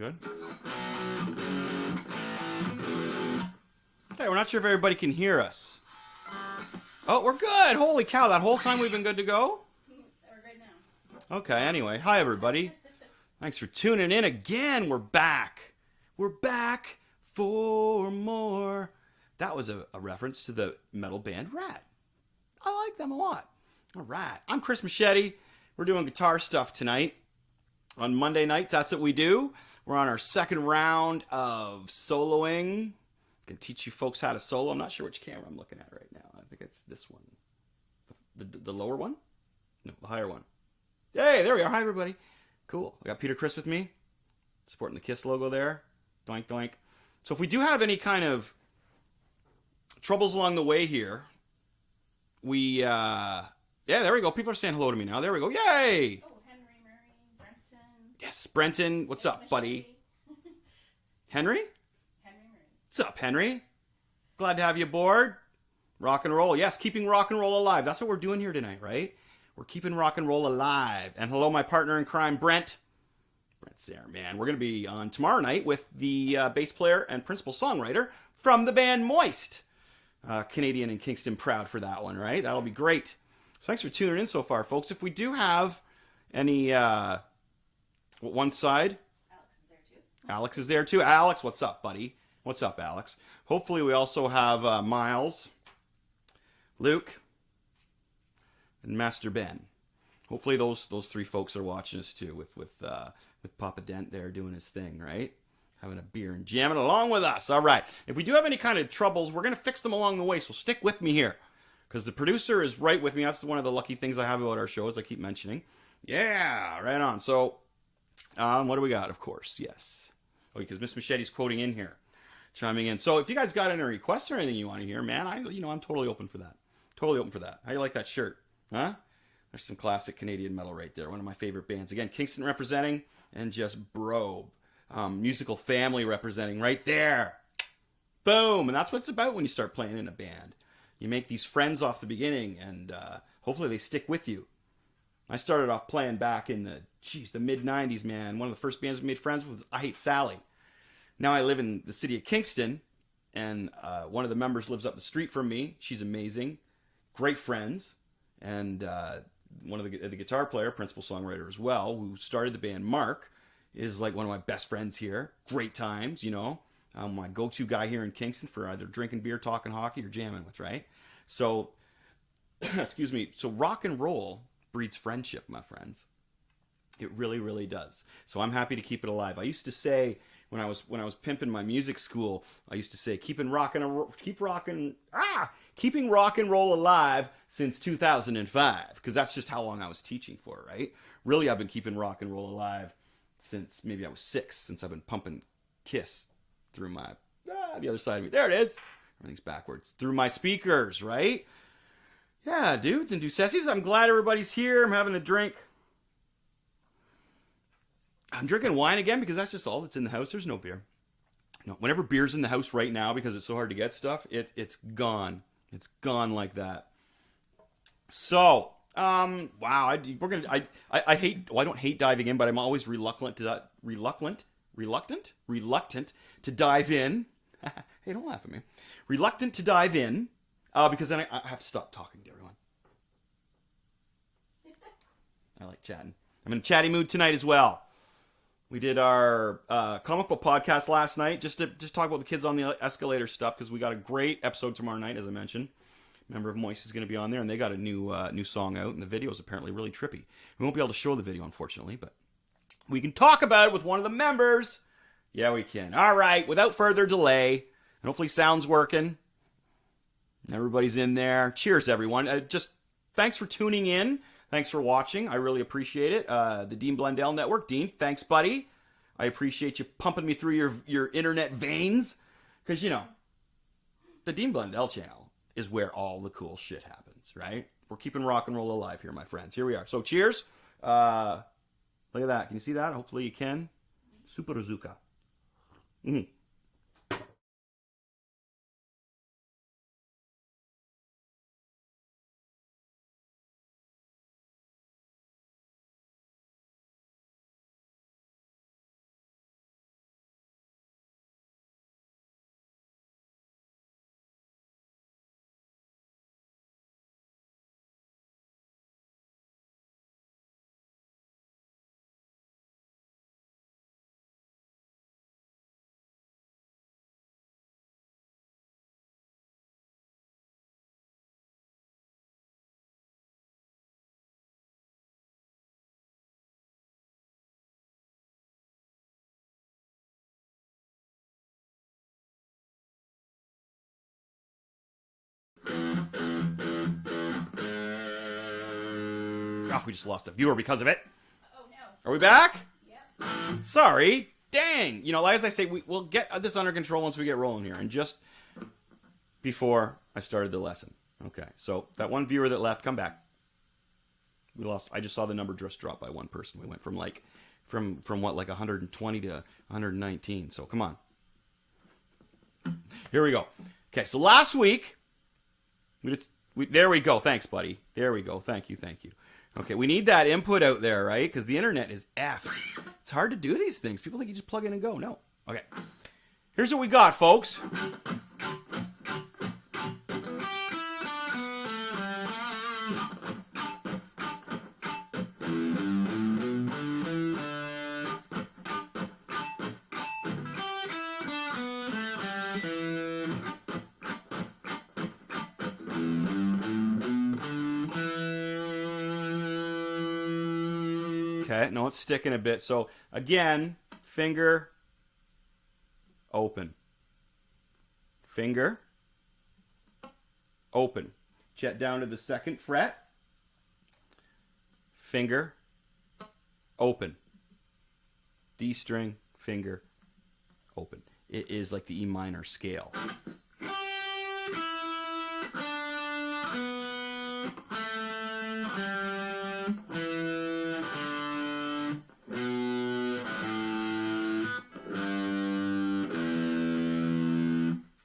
good? Hey, we're not sure if everybody can hear us. Oh, we're good. Holy cow, that whole time we've been good to go? We're good now. Okay, anyway. Hi, everybody. Thanks for tuning in again. We're back. We're back for more. That was a reference to the metal band Rat. I like them a lot. All right. I'm Chris Machete. We're doing guitar stuff tonight. On Monday nights, that's what we do. We're on our second round of soloing. Can teach you folks how to solo. I'm not sure which camera I'm looking at right now. I think it's this one. The lower one? No, the higher one. Hey, there we are. Hi, everybody. Cool. I got Peter Chris with me, sporting the KISS logo there. Doink, doink. So if we do have any kind of troubles along the way here, yeah, there we go. People are saying hello to me now. There we go. Yay! Oh, Henry, Murray, Brenton. Yes, Brenton. What's up, buddy? Henry? Henry Murray. What's up, Henry? Glad to have you aboard. Rock and roll. Yes, keeping rock and roll alive. That's what we're doing here tonight, right? We're keeping rock and roll alive. And hello, my partner in crime, Brent. Brent's there, man. We're going to be on tomorrow night with the bass player and principal songwriter from the band Moist. Canadian and Kingston proud for that one, right? That'll be great. So thanks for tuning in so far, folks. If we do have any, one side, Alex is there too. Alex is there too. Alex, what's up, buddy? What's up, Alex? Hopefully we also have Miles, Luke, and Master Ben. Hopefully those three folks are watching us too, with Papa Dent there doing his thing, right? Having a beer and jamming along with us. All right. If we do have any kind of troubles, we're going to fix them along the way, so stick with me here. Because the producer is right with me. That's one of the lucky things I have about our show, as I keep mentioning. Yeah, right on. So, what do we got? Of course, yes. Oh, because Miss Machete's quoting in here, chiming in. So, if you guys got any requests or anything you want to hear, man, I'm totally open for that. Totally open for that. How you like that shirt? Huh? There's some classic Canadian metal right there. One of my favorite bands. Again, Kingston representing, and just bro. Musical family representing right there. Boom. And that's what it's about when you start playing in a band. You make these friends off the beginning, and hopefully they stick with you. I started off playing back in the mid-90s, man. One of the first bands we made friends with was I Hate Sally. Now I live in the city of Kingston, and one of the members lives up the street from me. She's amazing. Great friends. And one of the guitar player, principal songwriter as well, who started the band, Mark, is like one of my best friends here. Great times, my go-to guy here in Kingston for either drinking beer, talking hockey, or jamming with, right? So, excuse me. So rock and roll breeds friendship, my friends. It really, really does. So I'm happy to keep it alive. I used to say when I was pimping my music school, I used to say keeping rock and roll alive since 2005, because that's just how long I was teaching for, right? Really, I've been keeping rock and roll alive since maybe I was 6, since I've been pumping KISS through my, the other side of me. There it is. Everything's backwards. Through my speakers, right? Yeah, dudes and ducesses, I'm glad everybody's here. I'm having a drink. I'm drinking wine again because that's just all that's in the house. There's no beer. No, whenever beer's in the house right now, because it's so hard to get stuff, it's gone. It's gone like that. So, wow, I hate. Well, I don't hate diving in, but I'm always reluctant to dive in. Hey, don't laugh at me. Reluctant to dive in, because then I have to stop talking to everyone. I like chatting. I'm in a chatty mood tonight as well. We did our comic book podcast last night, just to talk about the Kids on the Escalator stuff, because we got a great episode tomorrow night, as I mentioned. Member of Moist is going to be on there, and they got a new song out, and the video is apparently really trippy. We won't be able to show the video, unfortunately, but we can talk about it with one of the members. Yeah, we can. All right, without further delay, and hopefully sound's working. Everybody's in there. Cheers, everyone. Just thanks for tuning in. Thanks for watching. I really appreciate it. The Dean Blundell Network. Dean, thanks, buddy. I appreciate you pumping me through your internet veins. Because, the Dean Blundell channel is where all the cool shit happens, right? We're keeping rock and roll alive here, my friends. Here we are. So cheers. Look at that. Can you see that? Hopefully you can. Super Azuka. Mm-hmm. Oh, we just lost a viewer because of it. Oh no. Are we back? Yep. Sorry. Dang. You know, as I say, we'll get this under control once we get rolling here. And just before I started the lesson. Okay, so that one viewer that left, come back. We lost. I just saw the number just drop by one person. We went from what, like 120 to 119. So come on. Here we go. Okay, so last week, there we go. Thanks, buddy. There we go. Thank you. Okay, we need that input out there, right? Because the internet is effed. It's hard to do these things. People think you just plug in and go. No. Okay. Here's what we got, folks. Okay, no, it's sticking a bit. So, again, finger, open. Finger, open. Jet down to the second fret. Finger, open. D string, finger, open. It is like the E minor scale.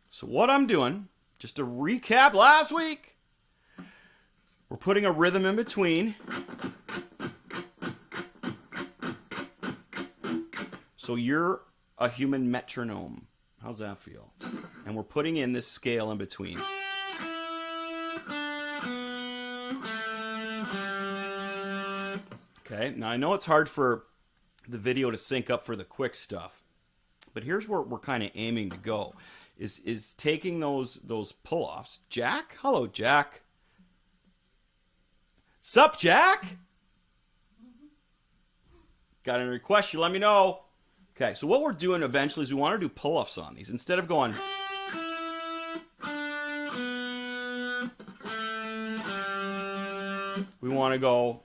So what I'm doing, just to recap last week, we're putting a rhythm in between. So you're a human metronome. How's that feel? And we're putting in this scale in between. Okay, now I know it's hard for the video to sync up for the quick stuff, but here's where we're kind of aiming to go. Is taking those pull-offs. Jack? Hello, Jack. Sup, Jack? Got any requests? You let me know. Okay, so what we're doing eventually is we want to do pull-offs on these. Instead of going... we want to go...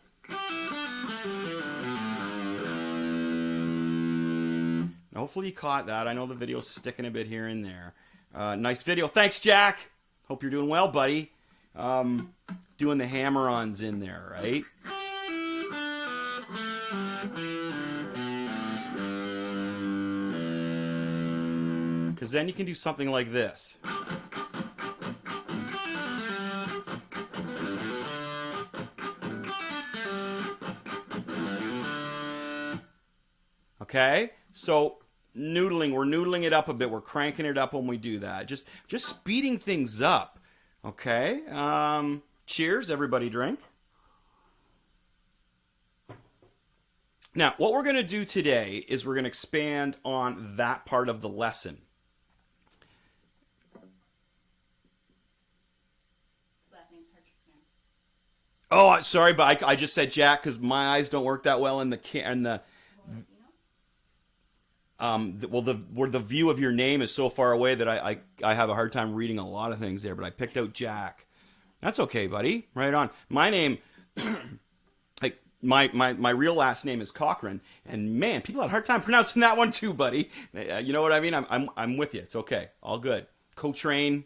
Now, hopefully you caught that. I know the video's sticking a bit here and there. Nice video. Thanks, Jack. Hope you're doing well, buddy. Doing the hammer-ons in there, right? Because then you can do something like this. Okay? So... noodling, we're noodling it up a bit. We're cranking it up when we do that. Just speeding things up. Okay. Cheers, everybody drink. Now, what we're going to do today is we're going to expand on that part of the lesson. Last name's hard to pronounce. Oh, sorry, but I just said Jack because my eyes don't work that well in the where the view of your name is so far away that I have a hard time reading a lot of things there, but I picked out Jack. That's okay, buddy. Right on. My name, like my real last name is Cochran, and man, people had a hard time pronouncing that one too, buddy. You know what I mean? I'm with you. It's okay. All good. Cotrain,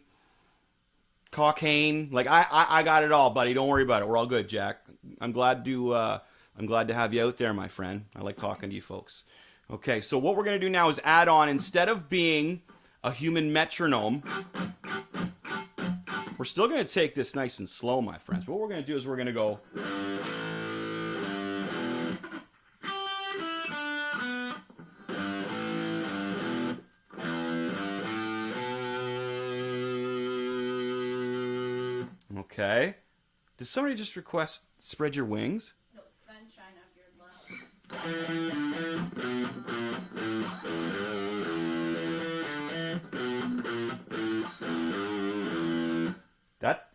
Cockane, like I got it all, buddy. Don't worry about it. We're all good, Jack. I'm glad to have you out there, my friend. I like talking to you folks. Okay, so what we're going to do now is add on, instead of being a human metronome, we're still going to take this nice and slow, my friends. What we're going to do is we're going to go... Okay. Did somebody just request spread your wings? No, sunshine of your love.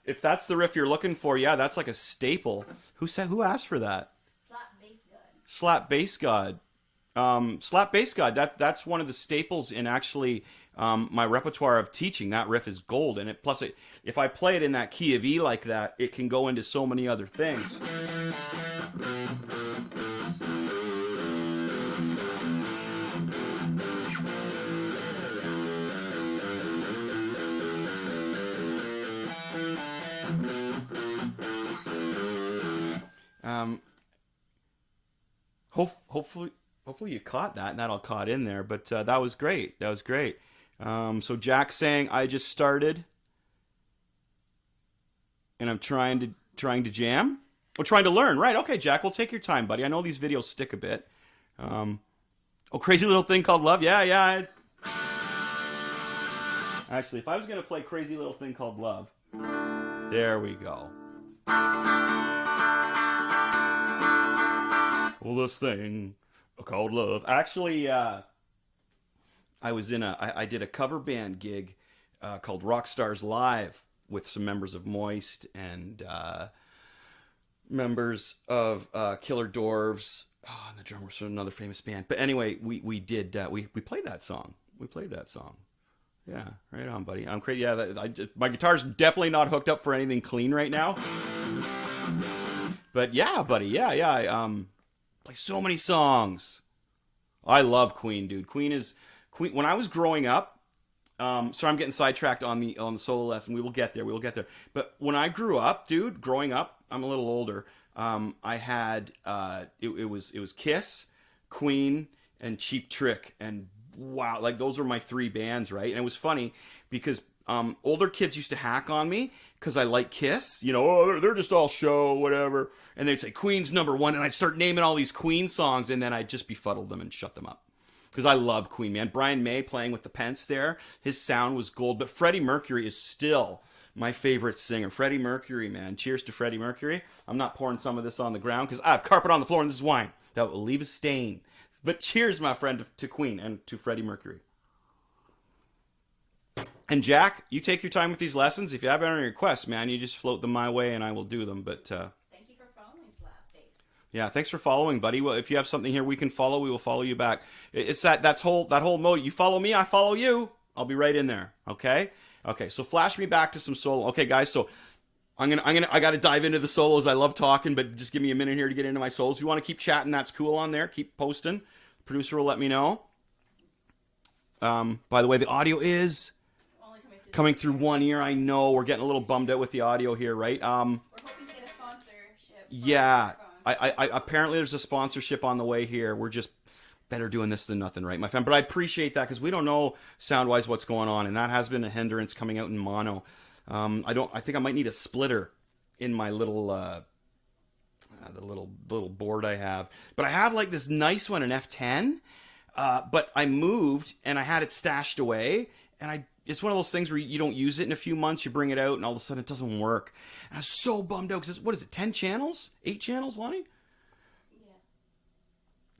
If that's the riff you're looking for, yeah, that's like a staple. Who asked for that? Slap bass god. Slap bass god. Slap bass god. That's one of the staples in actually my repertoire of teaching. That riff is gold, and if I play it in that key of E like that, it can go into so many other things. Hopefully you caught that and that all caught in there. But that was great. That was great. So Jack's saying I just started and I'm trying to jam. We're trying to learn, right? Okay, Jack, we'll take your time, buddy. I know these videos stick a bit. Oh, crazy little thing called love. Yeah, yeah. Actually, if I was gonna play crazy little thing called love, there we go. Well, this thing called love. Actually, I did a cover band gig called Rockstars Live with some members of Moist and members of Killer Dwarves. Oh, and the drummers from another famous band. But anyway, we did we played that song. We played that song. Yeah, right on, buddy. I'm crazy. Yeah, my guitar's definitely not hooked up for anything clean right now. But yeah, buddy. Yeah. I play so many songs. I love Queen, dude. Queen. When I was growing up, sorry, I'm getting sidetracked on the solo lesson. We will get there. We will get there. But when I grew up, dude, growing up, I'm a little older. I had it was Kiss, Queen, and Cheap Trick, and wow, like those were my three bands, right? And it was funny because older kids used to hack on me because I like Kiss. You know, oh, they're just all show, whatever. And they'd say Queen's number one, and I'd start naming all these Queen songs, and then I'd just befuddle them and shut them up. Because I love Queen, man. Brian May playing with the Pence there, his sound was gold. But Freddie Mercury is still my favorite singer. Freddie Mercury, man. Cheers to Freddie Mercury. I'm not pouring some of this on the ground because I have carpet on the floor and this is wine that will leave a stain. But cheers, my friend, to Queen and to Freddie Mercury. And Jack, you take your time with these lessons. If you have any requests, man, you just float them my way and I will do them. But thank you for following Slap Dave. yeah, thanks for following, buddy. Well, if you have something here we can follow, we will follow you back. It's that whole mode. You follow me, I follow you. I'll be right in there. Okay. Okay. So flash me back to some solo. Okay, guys. So I got to dive into the solos. I love talking, but just give me a minute here to get into my solos. If you want to keep chatting, that's cool on there. Keep posting. Producer will let me know. By the way, the audio is Only coming through one ear. I know we're getting a little bummed out with the audio here, right? We're hoping to get a sponsorship. Yeah. I apparently there's a sponsorship on the way here. We're just better doing this than nothing, right, my friend? But I appreciate that because we don't know sound-wise what's going on, and that has been a hindrance coming out in mono. I think I might need a splitter in my little the little board I have. But I have like this nice one, an F10. But I moved and I had it stashed away, and it's one of those things where you don't use it in a few months, you bring it out, and all of a sudden it doesn't work. And I was so bummed out because what is it, 10 channels? 8 channels, Lonnie? Yeah.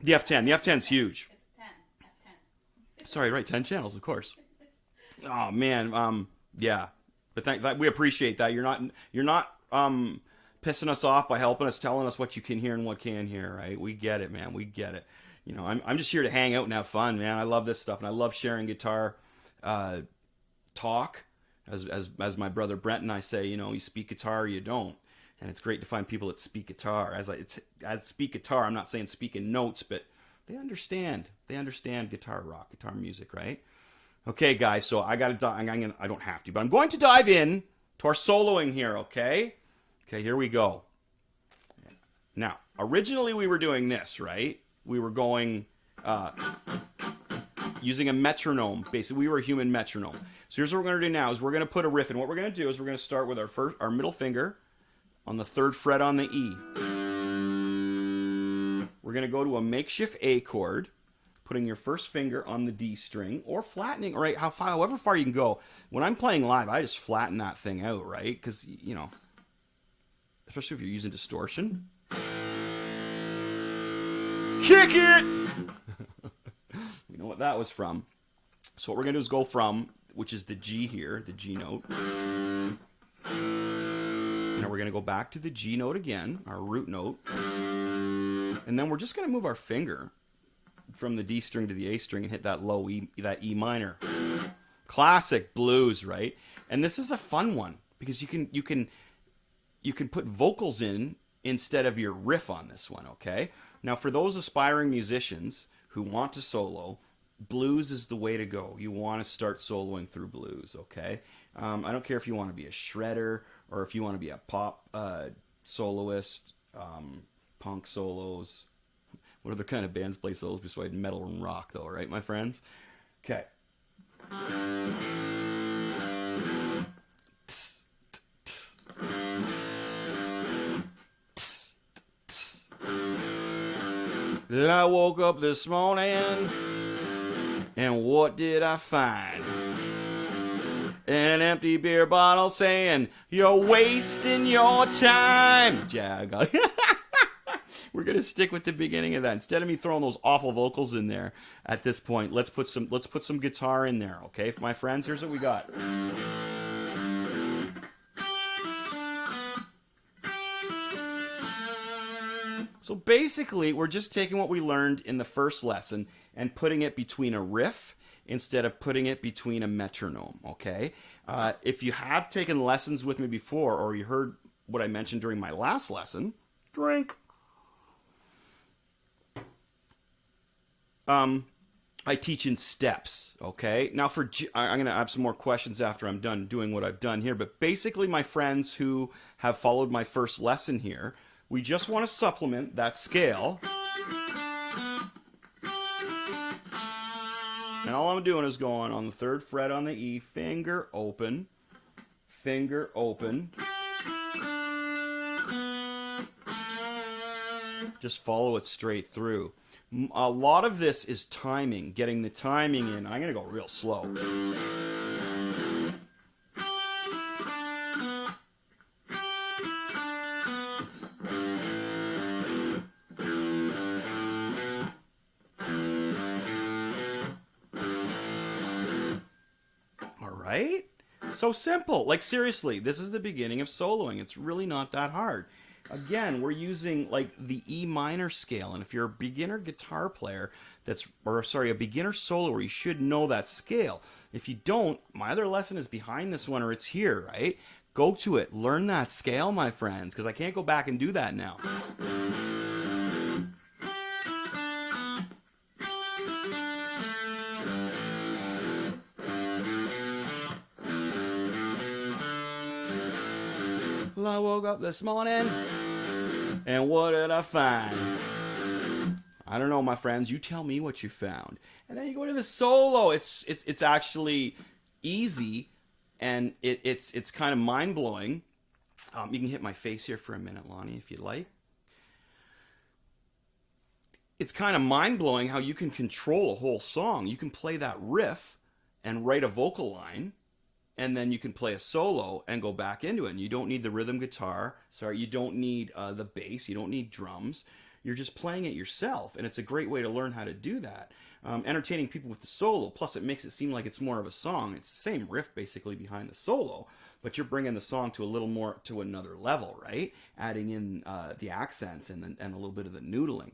The F10. The F10's huge. It's 10. F10. Sorry, right, 10 channels, of course. Oh man, yeah. But we appreciate that. You're not pissing us off by helping us, telling us what you can hear and what can't hear, right? We get it, man. We get it. You know, I'm just here to hang out and have fun, man. I love this stuff, and I love sharing guitar talk. As my brother Brent and I say, you know, you speak guitar or you don't. And it's great to find people that speak guitar. As speak guitar, I'm not saying speak in notes, but they understand. They understand guitar rock, guitar music, right? Okay, guys. So I don't have to, but I'm going to dive in to our soloing here. Okay. Okay. Here we go. Now, originally we were doing this, right? We were going using a metronome. Basically, we were a human metronome. So here's what we're going to do now: is we're going to put a riff in. What we're going to do is we're going to start with our middle finger on the 3rd fret on the E. We're going to go to a makeshift A chord, putting your first finger on the D string, or flattening, right? However far you can go. When I'm playing live, I just flatten that thing out, right? Because, you know, especially if you're using distortion. Kick it! You know what that was from. So what we're going to do is go from, which is the G here, the G note. Now we're going to go back to the G note again, our root note. And then we're just going to move our finger from the D string to the A string and hit that low E, that E minor. Classic blues, right? And this is a fun one because you can put vocals in instead of your riff on this one, okay? Now for those aspiring musicians who want to solo, blues is the way to go. You want to start soloing through blues, okay? I don't care if you want to be a shredder or if you want to be a pop soloist, punk solos, What other kind of bands play solos besides metal and rock, though, right, my friends? Okay. I woke up this morning, and what did I find? An empty beer bottle saying, "You're wasting your time." Yeah, we're gonna stick with the beginning of that instead of me throwing those awful vocals in there. At this point, let's put some guitar in there, okay, my friends. Here's what we got. So basically, we're just taking what we learned in the first lesson and putting it between a riff instead of putting it between a metronome, okay? If you have taken lessons with me before, or you heard what I mentioned during my last lesson, drink. I teach in steps, okay? Now I'm going to have some more questions after I'm done doing what I've done here, but basically, my friends who have followed my first lesson here, we just want to supplement that scale. And all I'm doing is going on the 3rd fret on the E, finger open, finger open. Just follow it straight through. A lot of this is timing, getting the timing in. I'm going to go real slow. Right? So simple. Like, seriously, this is the beginning of soloing. It's really not that hard. Again, we're using like the E minor scale, and if you're a beginner guitar player a beginner soloer, you should know that scale. If you don't, my other lesson is behind this one, or it's here, right? Go to it. Learn that scale, my friends, because I can't go back and do that now. I woke up this morning, and what did I find? I don't know, my friends. You tell me what you found. And then you go to the solo. It's actually easy, and it's kind of mind blowing. You can hit my face here for a minute, Lonnie, if you'd like. It's kind of mind blowing how you can control a whole song. You can play that riff and write a vocal line, and then you can play a solo and go back into it. And you don't need the rhythm guitar. You don't need the bass. You don't need drums. You're just playing it yourself, and it's a great way to learn how to do that. Entertaining people with the solo, plus it makes it seem like it's more of a song. It's the same riff basically behind the solo, but you're bringing the song to another level, right? Adding in the accents and a little bit of the noodling.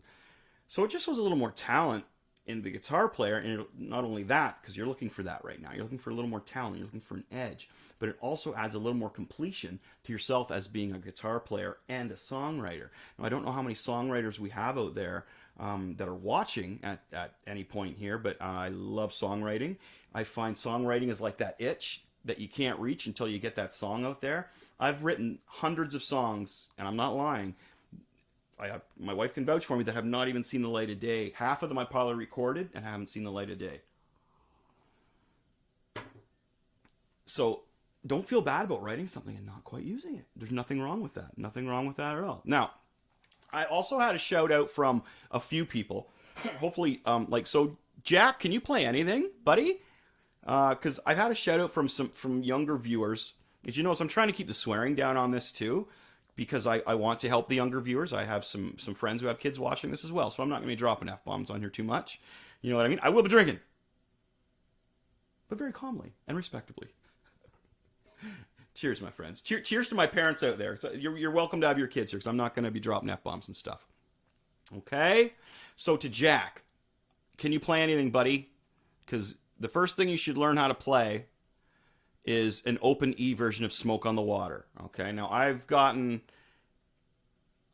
So it just shows a little more talent in the guitar player, and not only that, because you're looking for that right now. You're looking for a little more talent. You're looking for an edge. But it also adds a little more completion to yourself as being a guitar player and a songwriter. Now, I don't know how many songwriters we have out there that are watching at any point here, but I love songwriting. I find songwriting is like that itch that you can't reach until you get that song out there. I've written hundreds of songs, and I'm not lying. My wife can vouch for me, that have not even seen the light of day. Half of them I probably recorded and haven't seen the light of day. So don't feel bad about writing something and not quite using it. There's nothing wrong with that. Nothing wrong with that at all. Now, I also had a shout out from a few people. Hopefully, Jack, can you play anything, buddy? Because I've had a shout out from younger viewers. As you notice, I'm trying to keep the swearing down on this too, because I want to help the younger viewers. I have some friends who have kids watching this as well, so I'm not going to be dropping F-bombs on here too much. You know what I mean? I will be drinking, but very calmly and respectably. Cheers, my friends. Cheers to my parents out there. You're welcome to have your kids here, because I'm not going to be dropping F-bombs and stuff. Okay? So to Jack, can you play anything, buddy? Because the first thing you should learn how to play is an open E version of Smoke on the Water. Okay? Now, I've gotten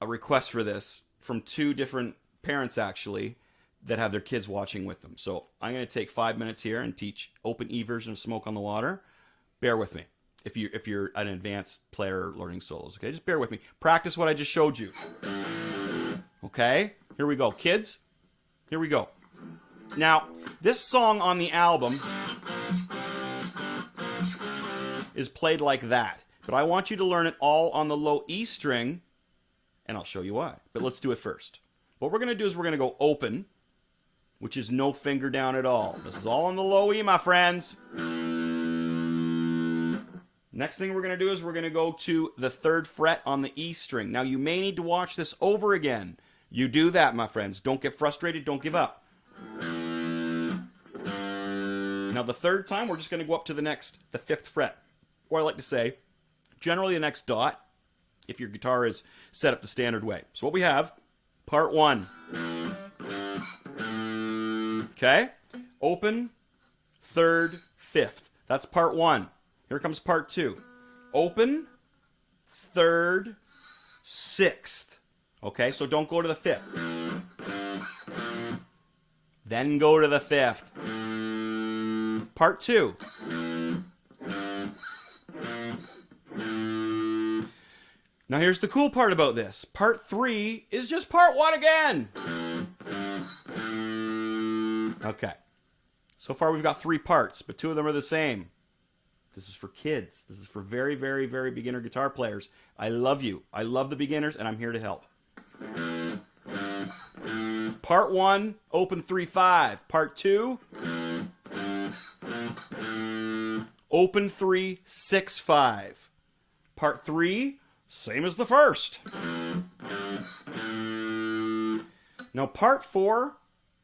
a request for this from 2 different parents, actually, that have their kids watching with them. So I'm going to take 5 minutes here and teach open E version of Smoke on the Water. Bear with me if you're an advanced player learning solos. Okay? Just bear with me. Practice what I just showed you. Okay? Here we go. Kids, Here we go. Now, this song on the album is played like that. But I want you to learn it all on the low E string, and I'll show you why. But let's do it first. What we're going to do is we're going to go open, which is no finger down at all. This is all on the low E, my friends. Next thing we're going to do is we're going to go to the 3rd fret on the E string. Now, you may need to watch this over again. You do that, my friends. Don't get frustrated. Don't give up. Now, the 3rd time, we're just going to go up to the 5th fret. Or I like to say, generally the next dot, if your guitar is set up the standard way. So what we have, part 1. Okay? Open, 3rd, 5th. That's part 1. Here comes part 2. Open, 3rd, 6th. Okay, so don't go to the 5th. Then go to the 5th. Part 2. Now here's the cool part about this. Part 3 is just part 1 again. Okay. So far we've got 3 parts, but 2 of them are the same. This is for kids. This is for very, very, very beginner guitar players. I love you. I love the beginners, and I'm here to help. Part 1, open 3-5. Part 2, open 3-6-5. Part 3, same as the first. Now part 4,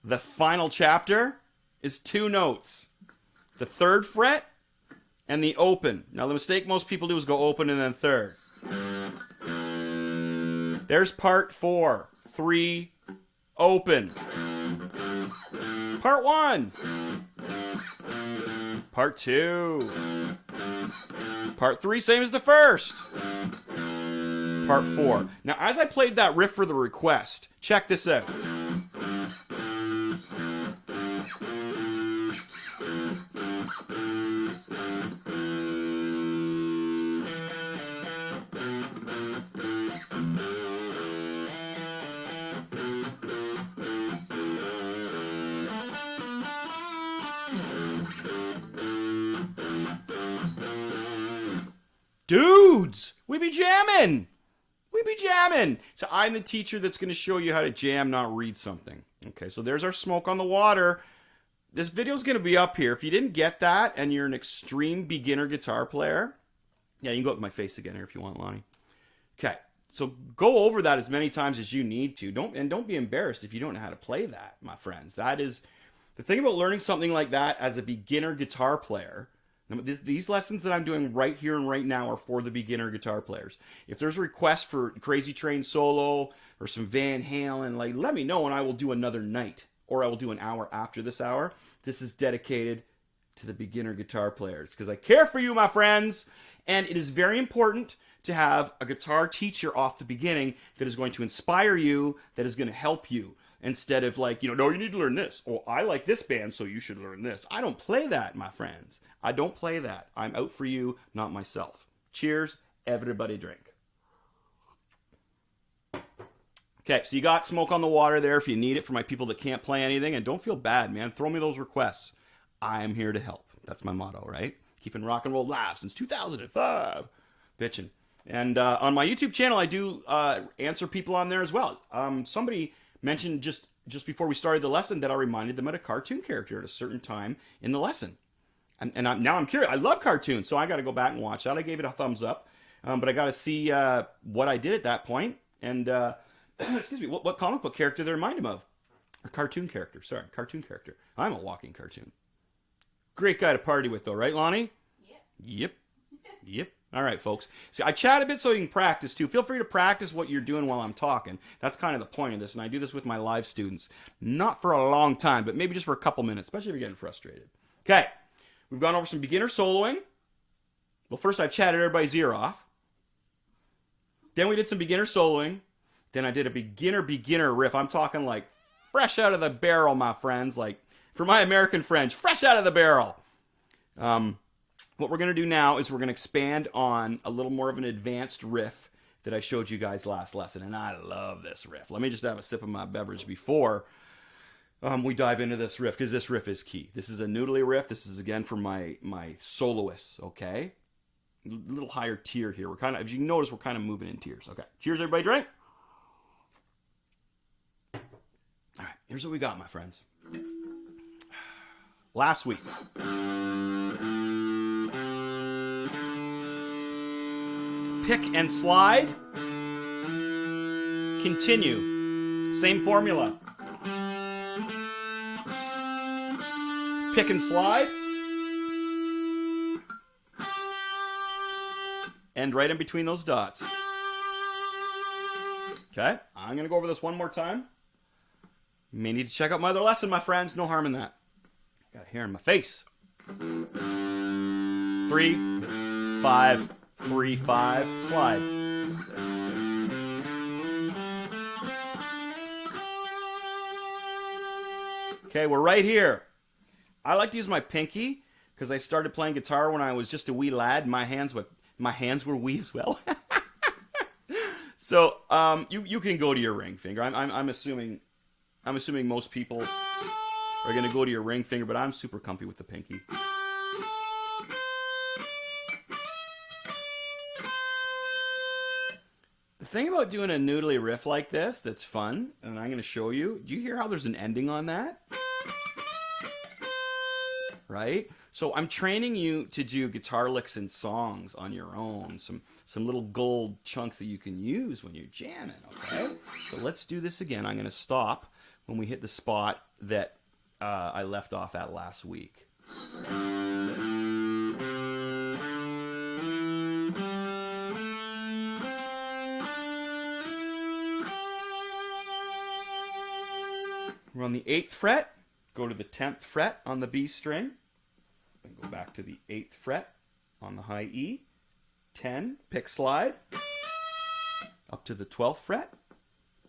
the final chapter, is 2 notes. The 3rd fret and the open. Now the mistake most people do is go open and then 3rd. There's part 4, 3, open. Part 1. Part 2. Part 3, same as the first. Part 4. Now, as I played that riff for the request, check this out. Dudes, we be jamming. We be jamming. So I'm the teacher that's going to show you how to jam, not read something. Okay, so there's our Smoke on the Water. This video is going to be up here. If you didn't get that and you're an extreme beginner guitar player, yeah, you can go up to my face again here if you want, Lonnie. Okay, so go over that as many times as you need to. Don't be embarrassed if you don't know how to play that, my friends. That is the thing about learning something like that as a beginner guitar player. These lessons that I'm doing right here and right now are for the beginner guitar players. If there's a request for Crazy Train solo or some Van Halen, like, let me know and I will do another night. Or I will do an hour after this hour. This is dedicated to the beginner guitar players because I care for you, my friends. And it is very important to have a guitar teacher off the beginning that is going to inspire you, that is going to help you. Instead of like, no, you need to learn this. Or I like this band, so you should learn this. I don't play that, my friends. I don't play that. I'm out for you, not myself. Cheers. Everybody drink. Okay, so you got Smoke on the Water there if you need it for my people that can't play anything. And don't feel bad, man. Throw me those requests. I am here to help. That's my motto, right? Keeping rock and roll alive since 2005. Bitchin'. And on my YouTube channel, I do answer people on there as well. Somebody mentioned just before we started the lesson that I reminded them of a cartoon character at a certain time in the lesson. And now I'm curious. I love cartoons, so I got to go back and watch that. I gave it a thumbs up, but I got to see what I did at that point. And excuse me, what comic book character they remind him of? A cartoon character. Sorry, cartoon character. I'm a walking cartoon. Great guy to party with, though, right, Lonnie? Yep. Yep. All right, folks. See, I chat a bit so you can practice, too. Feel free to practice what you're doing while I'm talking. That's kind of the point of this, and I do this with my live students. Not for a long time, but maybe just for a couple minutes, especially if you're getting frustrated. Okay. We've gone over some beginner soloing. Well, first I chatted everybody's ear off. Then we did some beginner soloing. Then I did a beginner riff. I'm talking like fresh out of the barrel, my friends. Like, for my American friends, fresh out of the barrel. What we're going to do now is we're going to expand on a little more of an advanced riff that I showed you guys last lesson. And I love this riff. Let me just have a sip of my beverage before we dive into this riff, because this riff is key. This is a noodly riff. This is again for my soloists. Okay, a little higher tier here. We're kind of, as you can notice, we're kind of moving in tiers. Okay, cheers, everybody. Drink. All right, here's what we got, my friends. Last week, pick and slide. Continue. Same formula. Pick and slide. And right in between those dots. Okay, I'm going to go over this one more time. You may need to check out my other lesson, my friends. No harm in that. Got hair in my face. 3, 5, 3, 5, slide. Okay, we're right here. I like to use my pinky because I started playing guitar when I was just a wee lad. My hands were wee as well. So you can go to your ring finger. I'm assuming most people are going to go to your ring finger, but I'm super comfy with the pinky. The thing about doing a noodly riff like this that's fun, and I'm going to show you, do you hear how there's an ending on that? Right? So I'm training you to do guitar licks and songs on your own. Some little gold chunks that you can use when you're jamming, okay? So let's do this again. I'm going to stop when we hit the spot that I left off at last week. We're on the 8th fret. Go to the 10th fret on the B string. Then go back to the 8th fret on the high E. 10, pick slide. Up to the 12th fret.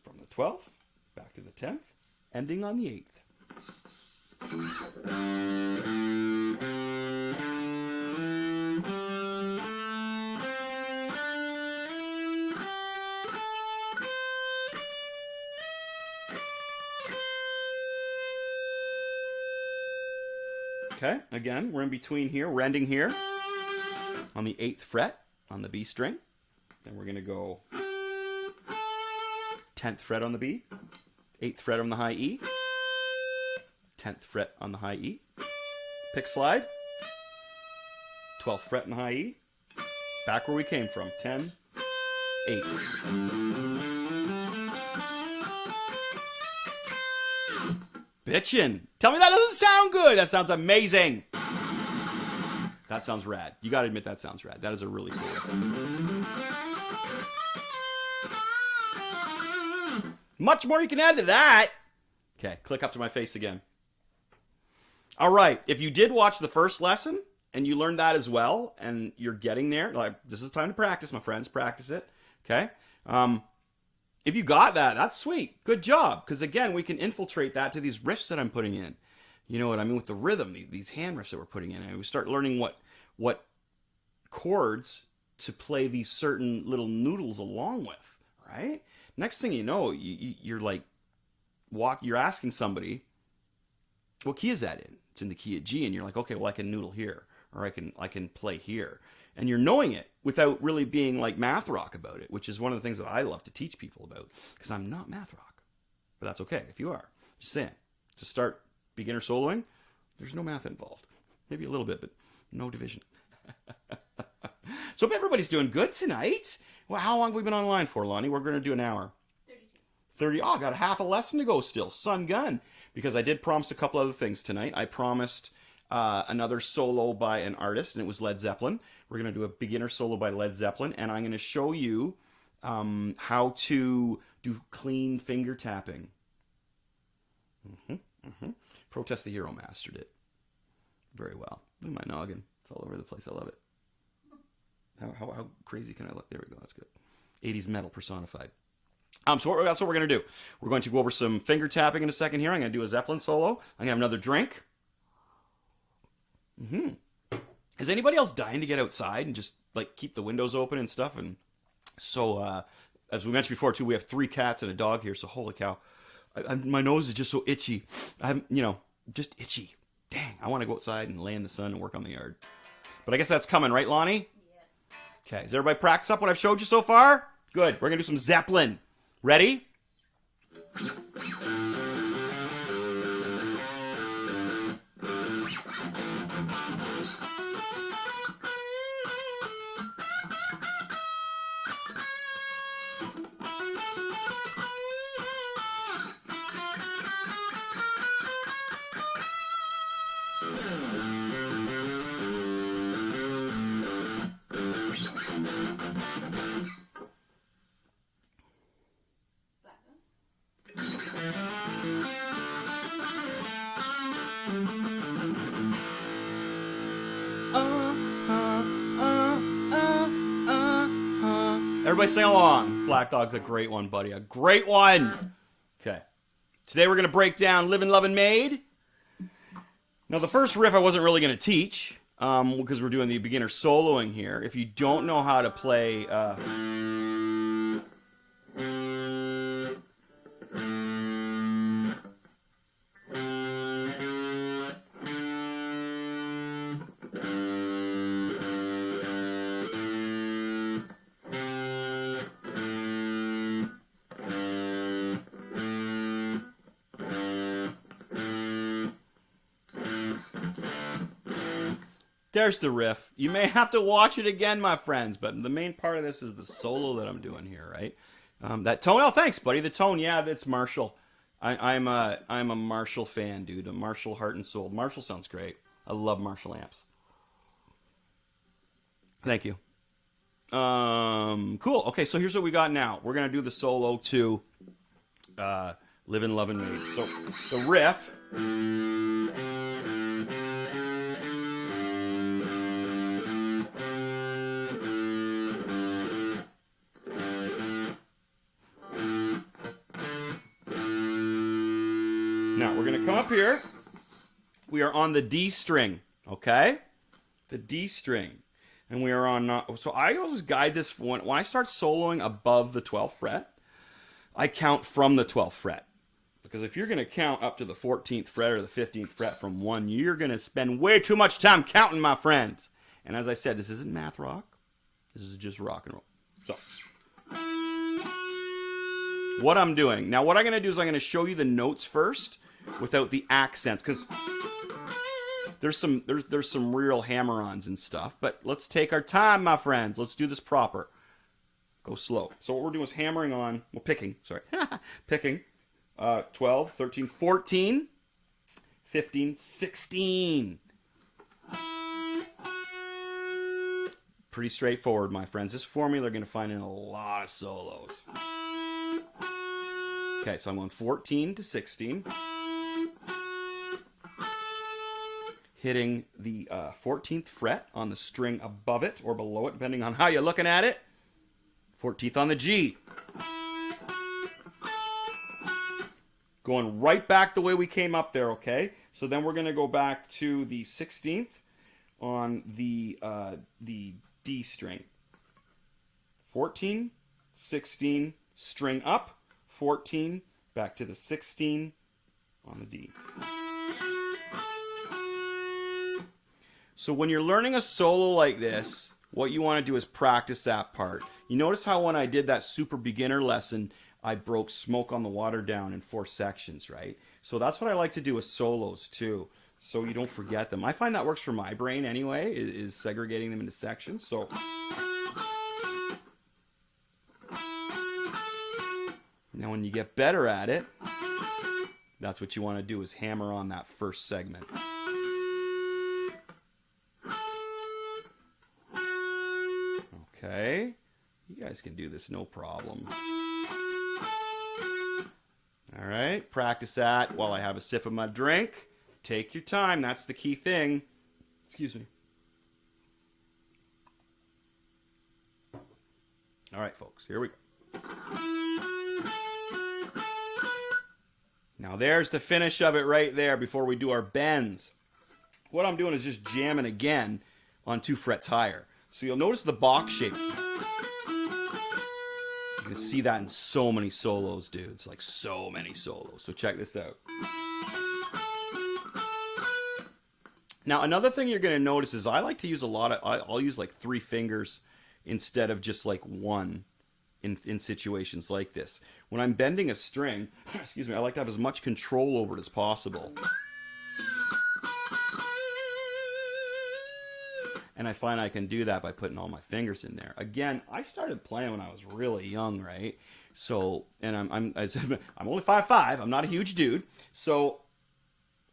From the 12th, back to the 10th. Ending on the 8th. Okay, again, we're in between here. We're ending here on the 8th fret on the B string. Then we're going to go 10th fret on the B, 8th fret on the high E, 10th fret on the high E, pick slide, 12th fret on the high E, back where we came from, 10, 8. Bitchin'. Tell me that doesn't sound good. That sounds amazing. That sounds rad. You gotta admit that sounds rad. That is a really cool one. Much more you can add to that. Okay, click up to my face again. All right, if you did watch the first lesson and you learned that as well, and you're getting there, like, this is time to practice, my friends. Practice it. Okay. If you got that, that's sweet. Good job. Because again, we can infiltrate that to these riffs that I'm putting in. You know what I mean? With the rhythm, these hand riffs that we're putting in. And we start learning what chords to play these certain little noodles along with, right? Next thing you know, you're like, you're asking somebody, what key is that in? It's in the key of G. And you're like, okay, well, I can noodle here. Or I can play here. And you're knowing it without really being like math rock about it, which is one of the things that I love to teach people about, because I'm not math rock. But that's okay if you are. Just saying. To start beginner soloing, there's no math involved. Maybe a little bit, but no division. So if everybody's doing good tonight, well, how long have we been online for, Lonnie? We're going to do an hour. 30. Oh, I got half a lesson to go still. Sun gun. Because I did promise a couple other things tonight. I promised another solo by an artist, and it was Led Zeppelin. We're going to do a beginner solo by Led Zeppelin, and I'm going to show you how to do clean finger tapping. Protest the Hero mastered it very well. Look at my noggin. It's all over the place. I love it. How crazy can I look? There we go. That's good. 80s metal personified. So that's what we're going to do. We're going to go over some finger tapping in a second here. I'm going to do a Zeppelin solo. I'm going to have another drink. Is anybody else dying to get outside and just like keep the windows open and stuff? And so, as we mentioned before too, we have 3 cats and a dog here. So holy cow, My nose is just so itchy. I'm, just itchy. Dang, I want to go outside and lay in the sun and work on the yard. But I guess that's coming, right, Lonnie? Yes. Okay, is everybody practice up what I've showed you so far? Good. We're going to do some Zeppelin. Ready? Everybody sing along. Black Dog's a great one, buddy. A great one. Okay. Today we're going to break down Livin' Lovin' Maid. Now, the first riff I wasn't really going to teach because we're doing the beginner soloing here. If you don't know how to play... There's the riff. You may have to watch it again, my friends, but the main part of this is the solo that I'm doing here, right? That tone, oh, thanks, buddy. The tone, yeah, that's Marshall. I'm a Marshall fan, dude. A Marshall heart and soul. Marshall sounds great. I love Marshall amps. Thank you. Cool. Okay, so here's what we got now. We're gonna do the solo to Livin' Lovin' Maid. So the riff. Now, we're going to come up here. We are on the D string, okay? The D string. And we are on... so I always guide this... When I start soloing above the 12th fret, I count from the 12th fret. Because if you're going to count up to the 14th fret or the 15th fret from 1, you're going to spend way too much time counting, my friends. And as I said, this isn't math rock. This is just rock and roll. So... what I'm doing... Now, what I'm going to do is I'm going to show you the notes first without the accents, because there's some real hammer-ons and stuff, but let's take our time, my friends. Let's do this proper. Go slow. So what we're doing is hammering on, well, picking 12, 13, 14, 15, 16. Pretty straightforward, my friends. This formula you're going to find in a lot of solos. Okay, so I'm going 14 to 16. Hitting the 14th fret on the string above it or below it, depending on how you're looking at it. 14th on the G. Going right back the way we came up there, okay? So then we're going to go back to the 16th on the D string. 14, 16, string up, 14, back to the 16 on the D. So when you're learning a solo like this, what you want to do is practice that part. You notice how when I did that super beginner lesson, I broke Smoke on the Water down in 4 sections, right? So that's what I like to do with solos too, so you don't forget them. I find that works for my brain anyway, is segregating them into sections. So now when you get better at it, that's what you want to do, is hammer on that first segment. Okay, you guys can do this no problem. All right, practice that while I have a sip of my drink. Take your time, that's the key thing. Excuse me. All right, folks, here we go. Now there's the finish of it right there before we do our bends. What I'm doing is just jamming again on 2 frets higher. So you'll notice the box shape. You're gonna see that in so many solos, dudes. Like so many solos. So check this out. Now, another thing you're gonna notice is I like to use I'll use like 3 fingers instead of just like one in situations like this. When I'm bending a string, excuse me, I like to have as much control over it as possible. And I find I can do that by putting all my fingers in there. Again, I started playing when I was really young, right? So, and I'm only 5'5". I'm not a huge dude. So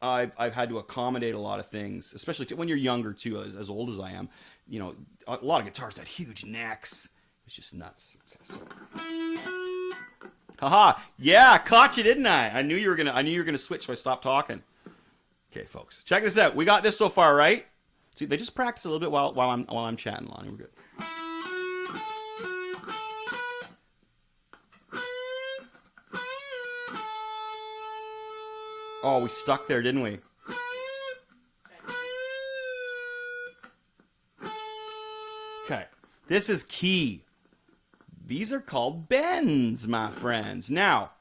I've had to accommodate a lot of things, especially when you're younger too, as old as I am. You know, a lot of guitars had huge necks. It's just nuts. Okay, so. Haha! Yeah, caught you, didn't I? I knew you were gonna switch, so I stopped talking. Okay, folks, check this out. We got this so far, right? See, they just practice a little bit while I'm chatting, Lonnie. We're good. Oh, we stuck there, didn't we? Okay, this is key. These are called bends, my friends. Now,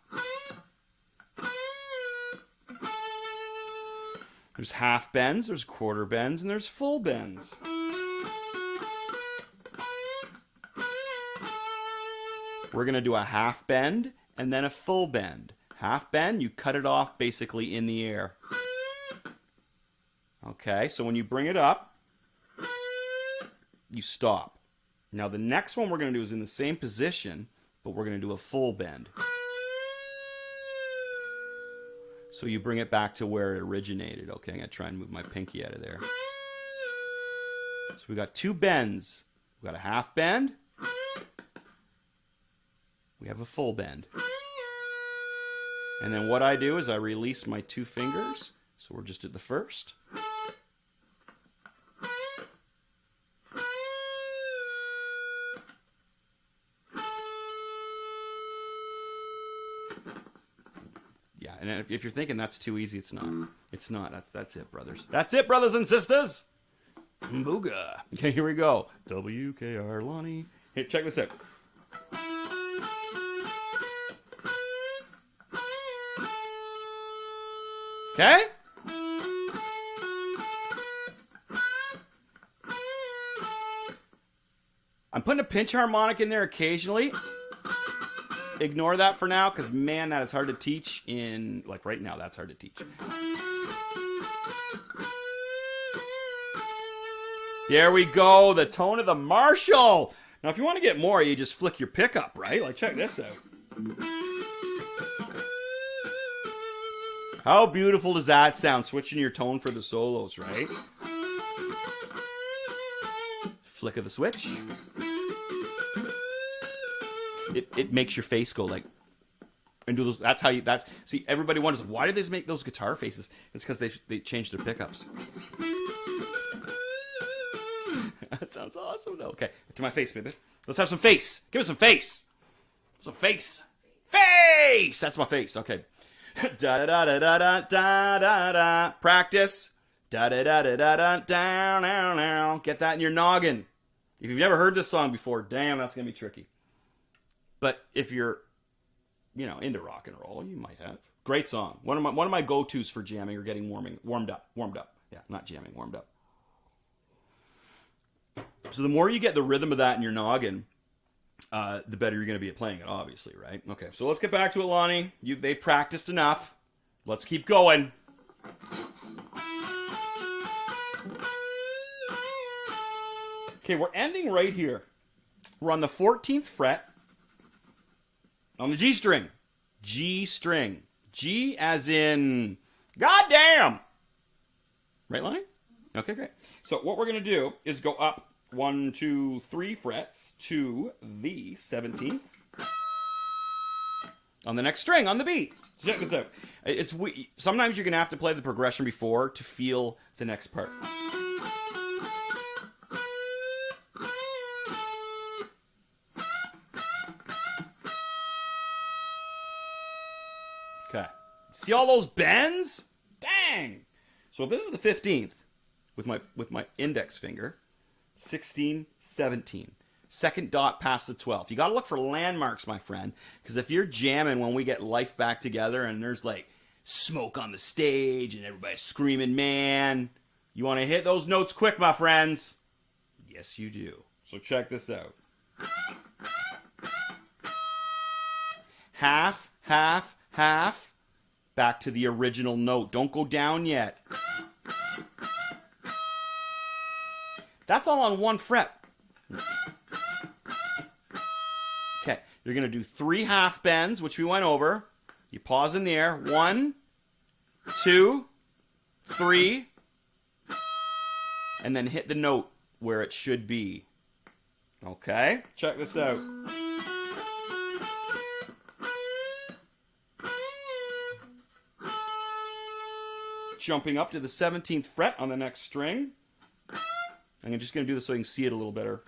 there's half bends, there's quarter bends, and there's full bends. We're going to do a half bend and then a full bend. Half bend, you cut it off basically in the air. Okay, so when you bring it up, you stop. Now the next one we're going to do is in the same position, but we're going to do a full bend. So you bring it back to where it originated. Okay, I'm going to try and move my pinky out of there. So we got 2 bends. We got a half bend. We have a full bend. And then what I do is I release my 2 fingers. So we're just at the first. Yeah, and if you're thinking that's too easy, it's not. It's not. That's it, brothers. That's it, brothers and sisters. Booga. Okay, here we go. WKR Lonnie. Hey, check this out. Okay? I'm putting a pinch harmonic in there occasionally. Ignore that for now, because man, that is hard to teach in, like right now, that's hard to teach. There we go, the tone of the Marshall. Now, if you want to get more, you just flick your pickup, right? Like, check this out. How beautiful does that sound? Switching your tone for the solos, right? Flick of the switch. It makes your face go like, and do those. That's how you. That's see. Everybody wonders why do they make those guitar faces? It's because they changed their pickups. That sounds awesome though. Okay, to my face, baby. Let's have some face. Give us some face. Some face. Face. That's my face. Okay. Da da da da da da da da. Practice. Da da da da da da da now now. Get that in your noggin. If you've never heard this song before, damn, that's gonna be tricky. But if you're, into rock and roll, you might have. Great song. One of my go-tos for jamming or getting warmed up. Yeah, not jamming, warmed up. So the more you get the rhythm of that in your noggin, the better you're going to be at playing it, obviously, right? Okay, so let's get back to it, Lonnie. They practiced enough. Let's keep going. Okay, we're ending right here. We're on the 14th fret. On the G string. G string. G as in goddamn. Right, Lonnie? Okay, great. So what we're going to do is go up 1, 2, 3 frets to the 17th. On the next string, on the beat. So check this out. Sometimes you're going to have to play the progression before to feel the next part. Okay. See all those bends? Dang! So if this is the 15th with my index finger, 16, 17. second dot past the 12th. You got to look for landmarks, my friend, because if you're jamming when we get life back together and there's like smoke on the stage and everybody's screaming, man, you want to hit those notes quick, my friends. Yes, you do. So check this out. Half, half, half. Back to the original note. Don't go down yet. That's all on one fret. Okay, you're going to do 3 half bends, which we went over. You pause in the air. 1, 2, 3. And then hit the note where it should be. Okay, check this out. Jumping up to the 17th fret on the next string. I'm just going to do this so you can see it a little better.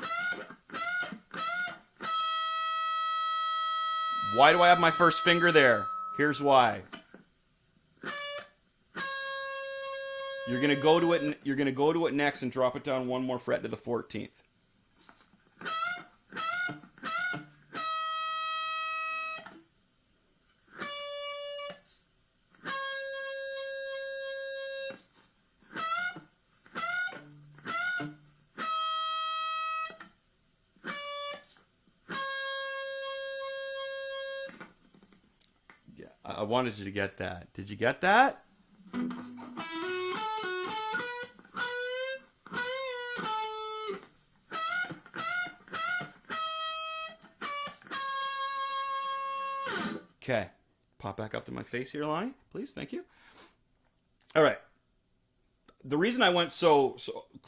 Why do I have my first finger there? Here's why. You're going to go to it. You're going to go to it next and drop it down 1 more fret to the 14th. Yeah, I wanted you to get that. Did you get that? Okay, pop back up to my face here, Lonnie, please. Thank you. All right. The reason I went so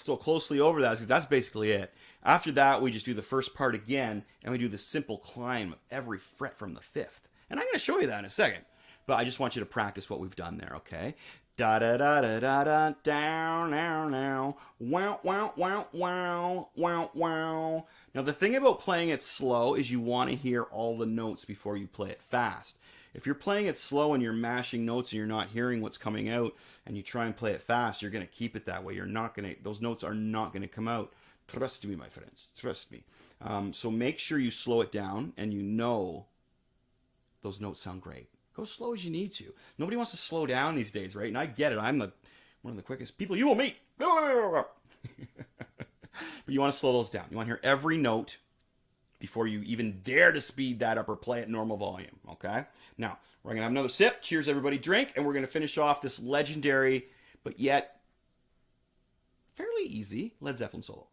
closely over that is because that's basically it. After that, we just do the first part again, and we do the simple climb of every fret from the 5th. And I'm going to show you that in a second. But I just want you to practice what we've done there, okay? Da da da da da da down now now wow wow wow wow wow wow. Now the thing about playing it slow is you want to hear all the notes before you play it fast. If you're playing it slow and you're mashing notes and you're not hearing what's coming out and you try and play it fast, you're going to keep it that way. You're not going to, those notes are not going to come out. Trust me, my friends. Trust me. So make sure you slow it down and you know those notes sound great. Go slow as you need to. Nobody wants to slow down these days, right? And I get it. I'm one of the quickest people you will meet. But you want to slow those down. You want to hear every note before you even dare to speed that up or play at normal volume, okay? Now, we're going to have another sip. Cheers, everybody. Drink. And we're going to finish off this legendary, but yet fairly easy Led Zeppelin solo.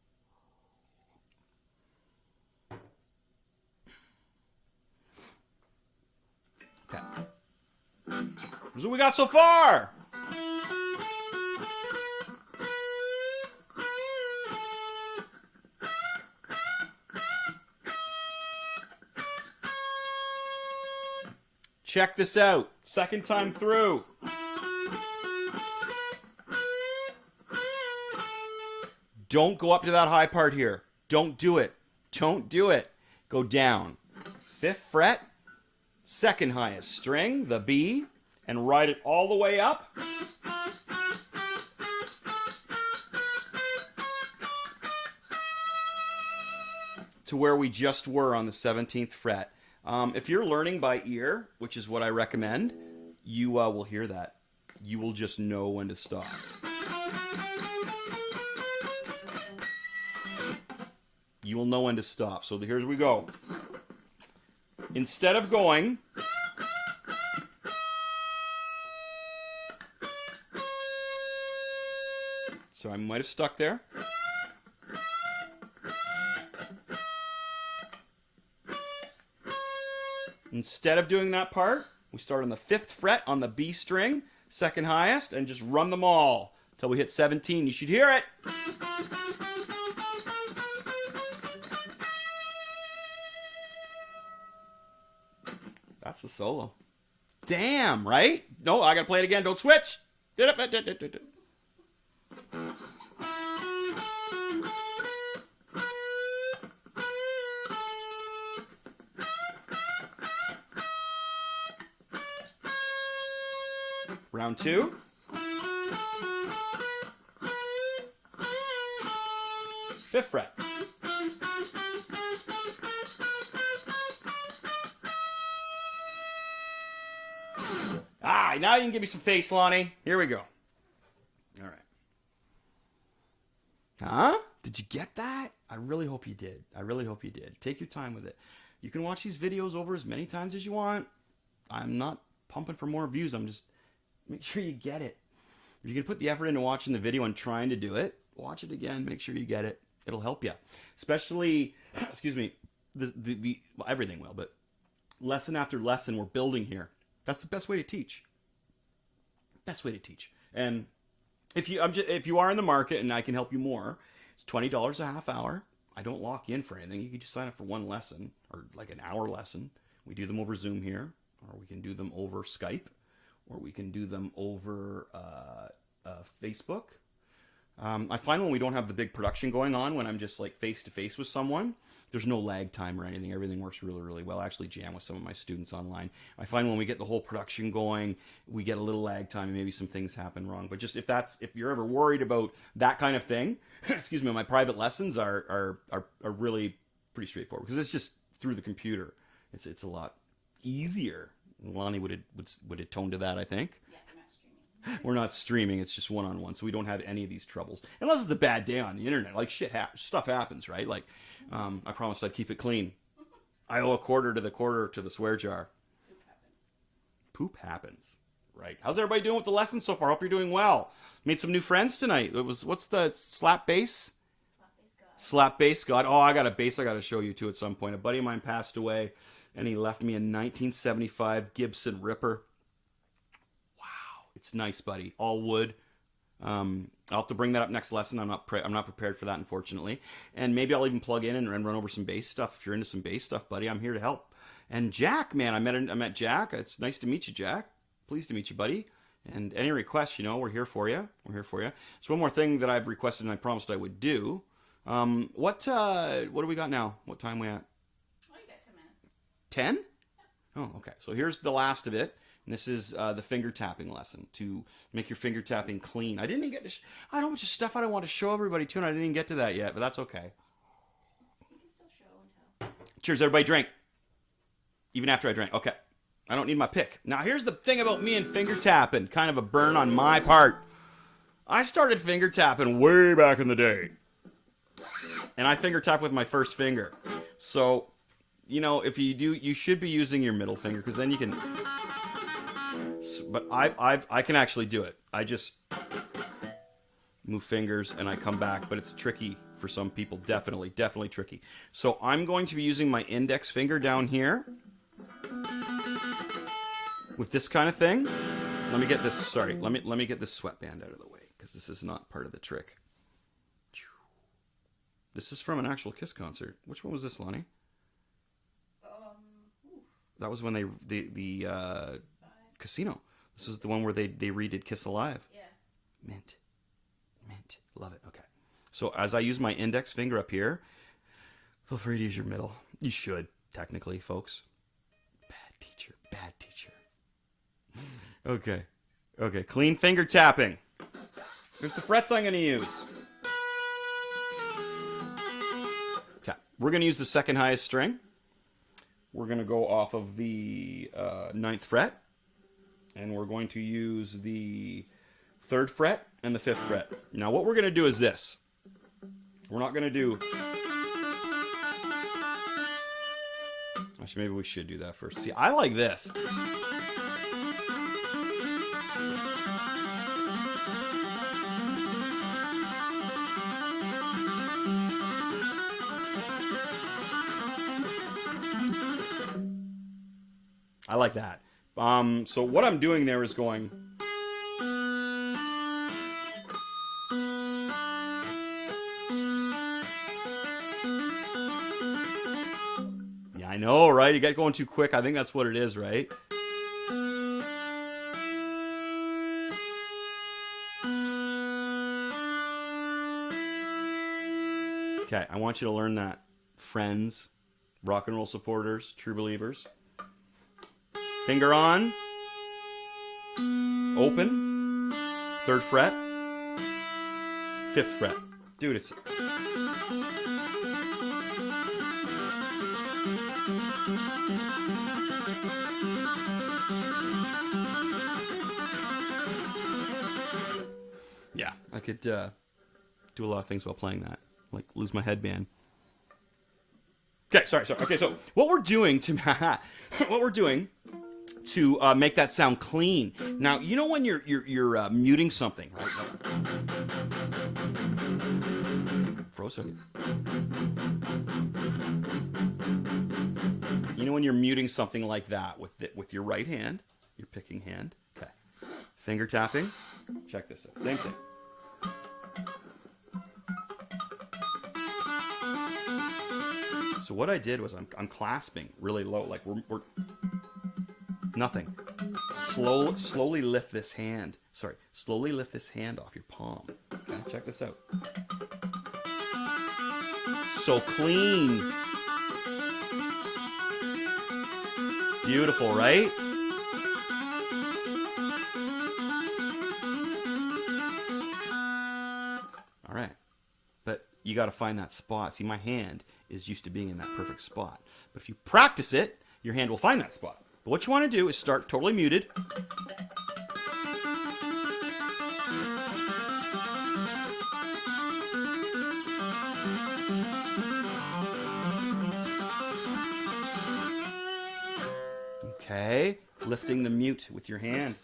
Okay. Here's what we got so far. Check this out. Second time through. Don't go up to that high part here. Don't do it. Don't do it. Go down. 5th fret, second highest string, the B, and ride it all the way up. To where we just were on the 17th fret. If you're learning by ear, which is what I recommend, you will hear that. You will just know when to stop. You will know when to stop. So here's we go. Instead of going so I might have stuck there. Instead of doing that part, we start on the 5th fret on the B string, second highest, and just run them all until we hit 17. You should hear it. That's the solo. Damn, right? No, I gotta play it again. Don't switch. Round 2. Fifth fret. right, now you can give me some face, Lonnie. Here we go. All right. Huh? Did you get that? I really hope you did. I really hope you did. Take your time with it. You can watch these videos over as many times as you want. I'm not pumping for more views. I'm just make sure you get it. If you can put the effort into watching the video and trying to do it, watch it again. Make sure you get it. It'll help you. Especially, excuse me, well, everything will, but lesson after lesson we're building here. That's the best way to teach. Best way to teach. And if you are in the market and I can help you more, it's $20 a half hour. I don't lock you in for anything. You can just sign up for one lesson or like an hour lesson. We do them over Zoom here, or we can do them over Skype, or we can do them over Facebook. I find when we don't have the big production going on, when I'm just like face to face with someone, there's no lag time or anything. Everything works really, really well. I actually jam with some of my students online. I find when we get the whole production going, we get a little lag time and maybe some things happen wrong. But just if you're ever worried about that kind of thing, excuse me, my private lessons are really pretty straightforward because it's just through the computer. It's a lot easier. Lonnie would atone to that, I think. Yeah, we're not streaming. We're not streaming. It's just one-on-one, so we don't have any of these troubles. Unless it's a bad day on the internet. Like, stuff happens, right? Like, I promised I'd keep it clean. I owe a quarter to the swear jar. Poop happens. Poop happens. Right. How's everybody doing with the lesson so far? Hope you're doing well. Made some new friends tonight. What's the slap bass? Slap bass God. Oh, I got a bass I got to show you too at some point. A buddy of mine passed away, and he left me a 1975 Gibson Ripper. It's nice, buddy. All wood. I'll have to bring that up next lesson. I'm not prepared for that, unfortunately. And maybe I'll even plug in and run over some bass stuff. If you're into some bass stuff, buddy, I'm here to help. And Jack, man, I met Jack. It's nice to meet you, Jack. Pleased to meet you, buddy. And any requests, we're here for you. We're here for you. So one more thing that I've requested and I promised I would do. What do we got now? What time we at? Oh, you got 10 minutes. 10? Oh, okay. So here's the last of it. And this is the finger tapping lesson to make your finger tapping clean. I didn't even get to. I had a bunch of stuff I don't want to show everybody too, and I didn't even get to that yet, but that's okay. You can still show and tell. Cheers, everybody. Drink. Even after I drank. Okay. I don't need my pick. Now, here's the thing about me and finger tapping. Kind of a burn on my part. I started finger tapping way back in the day. And I finger tap with my first finger. So, if you do, you should be using your middle finger, because then you can... But I can actually do it. I just move fingers and I come back, but it's tricky for some people. Definitely tricky. So I'm going to be using my index finger down here with this kind of thing. Let me get this. Sorry, let me get this sweatband out of the way because this is not part of the trick. This is from an actual Kiss concert. Which one was this, Lonnie? That was when the Casino. This is the one where they redid Kiss Alive. Yeah. Mint. Love it. Okay. So as I use my index finger up here, feel free to use your middle. You should, technically, folks. Bad teacher. Okay. Clean finger tapping. Here's the frets I'm going to use. Okay. We're going to use the second highest string. We're going to go off of the 9th fret. And we're going to use the 3rd fret and the 5th fret. Now what we're going to do is this. We're not going to do... Actually, maybe we should do that first. See, I like this. I like that. So what I'm doing there is going... Yeah, I know, right? You get going too quick. I think that's what it is, right? Okay, I want you to learn that. Friends, rock and roll supporters, true believers. Finger on, open, 3rd fret, 5th fret. Dude, it's... could do a lot of things while playing that, like lose my headband. Okay, sorry. Okay, so what we're doing to make that sound clean. Now, you know when you're muting something, right? For a second. You know when you're muting something like that with your right hand, your picking hand. Okay. Finger tapping. Check this out. Same thing. So what I did was I'm clasping really low, like we're nothing. Slowly lift this hand. Sorry, slowly lift this hand off your palm. Okay, check this out. So clean. Beautiful, right? All right. But you got to find that spot. See, my hand is used to being in that perfect spot. But if you practice it, your hand will find that spot. But what you want to do is start totally muted. Okay, lifting the mute with your hand.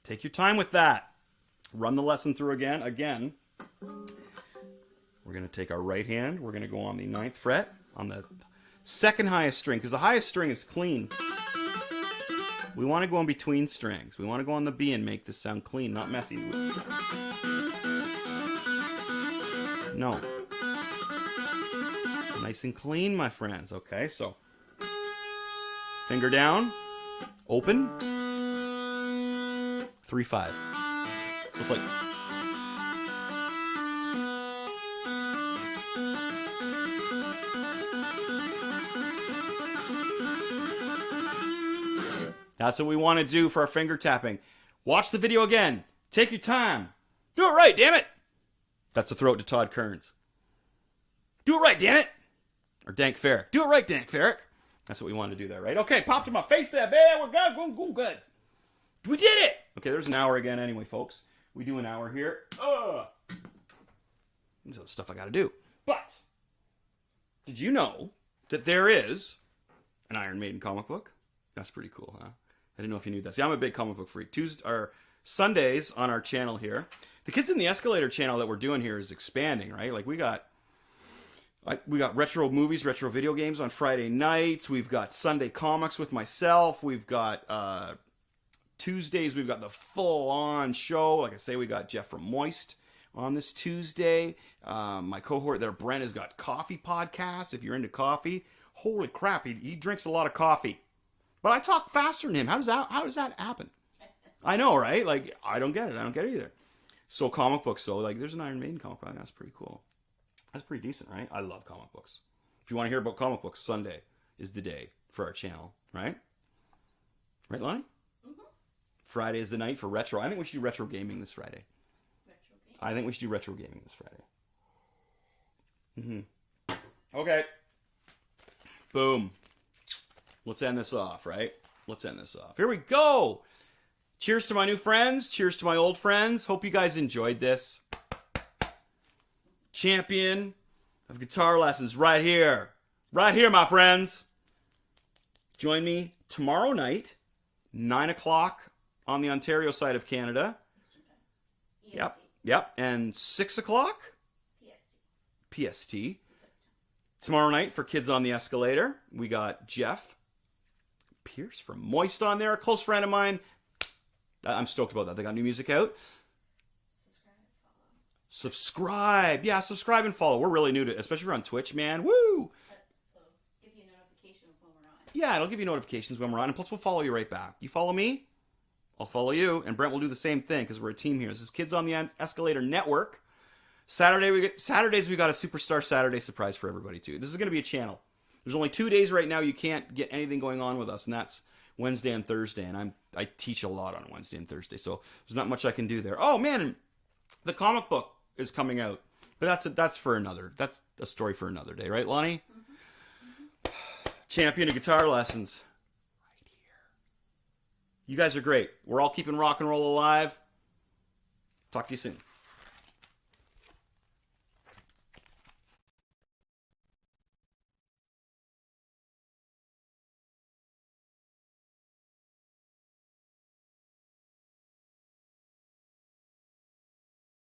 Take your time with that. Run the lesson through again. We're going to take our right hand. We're going to go on the 9th fret on the second highest string, because the highest string is clean. We want to go in between strings. We want to go on the B and make this sound clean, not messy. No. Nice and clean, my friends. Okay, so finger down, open, 3-5. So it's like. That's what we want to do for our finger tapping. Watch the video again. Take your time. Do it right, damn it. That's a throat to Todd Kearns. Do it right, damn it. Or Dank Ferrick. Do it right, Dank Ferrick. That's what we want to do there, right? Okay, popped in my face there, babe. We're good. Go good. We did it. Okay, there's an hour again anyway, folks. We do an hour here. These are the stuff I got to do. But did you know that there is an Iron Maiden comic book? That's pretty cool, huh? I didn't know if you knew that. See, I'm a big comic book freak. Sundays on our channel here. The Kids in the Escalator channel that we're doing here is expanding, right? Like we got retro movies, retro video games on Friday nights. We've got Sunday comics with myself. We've got Tuesdays. We've got the full-on show. Like I say, we got Jeff from Moist on this Tuesday. My cohort there, Brent, has got Coffee Podcast. If you're into coffee, holy crap, he drinks a lot of coffee. But I talk faster than him. How does that happen? I know, right? Like, I don't get it. I don't get it either. So comic books, so like there's an Iron Maiden comic book. That's pretty cool. That's pretty decent, right? I love comic books. If you want to hear about comic books, Sunday is the day for our channel, right? Right, Lonnie? Mm-hmm. Friday is the night for retro. I think we should do retro gaming this Friday. Retro game. I think we should do retro gaming this Friday. Okay. Boom. Let's end this off, right? Let's end this off. Here we go. Cheers to my new friends. Cheers to my old friends. Hope you guys enjoyed this. Champion of guitar lessons right here. Right here, my friends. Join me tomorrow night, 9 o'clock on the Ontario side of Canada. EST. Yep. And 6 o'clock PST. PST. Tomorrow night for Kids on the Escalator, we got Jeff Pierce from Moist on there, a close friend of mine. I'm stoked about that. They got new music out. Subscribe. Yeah, subscribe and follow. We're really new to it, especially if you're on Twitch, man. Woo! So give you a notification of when we're on. Yeah, it'll give you notifications when we're on, and plus we'll follow you right back. You follow me, I'll follow you, and Brent will do the same thing because we're a team here. This is Kids on the Escalator Network. Saturdays we got a Superstar Saturday surprise for everybody too. This is going to be a channel. There's only 2 days right now you can't get anything going on with us, and that's Wednesday and Thursday, and I teach a lot on Wednesday and Thursday, so there's not much I can do there. Oh man, the comic book is coming out, but that's a story for another day, right, Lonnie? Champion of guitar lessons, right here. You guys are great. We're all keeping rock and roll alive. Talk to you soon.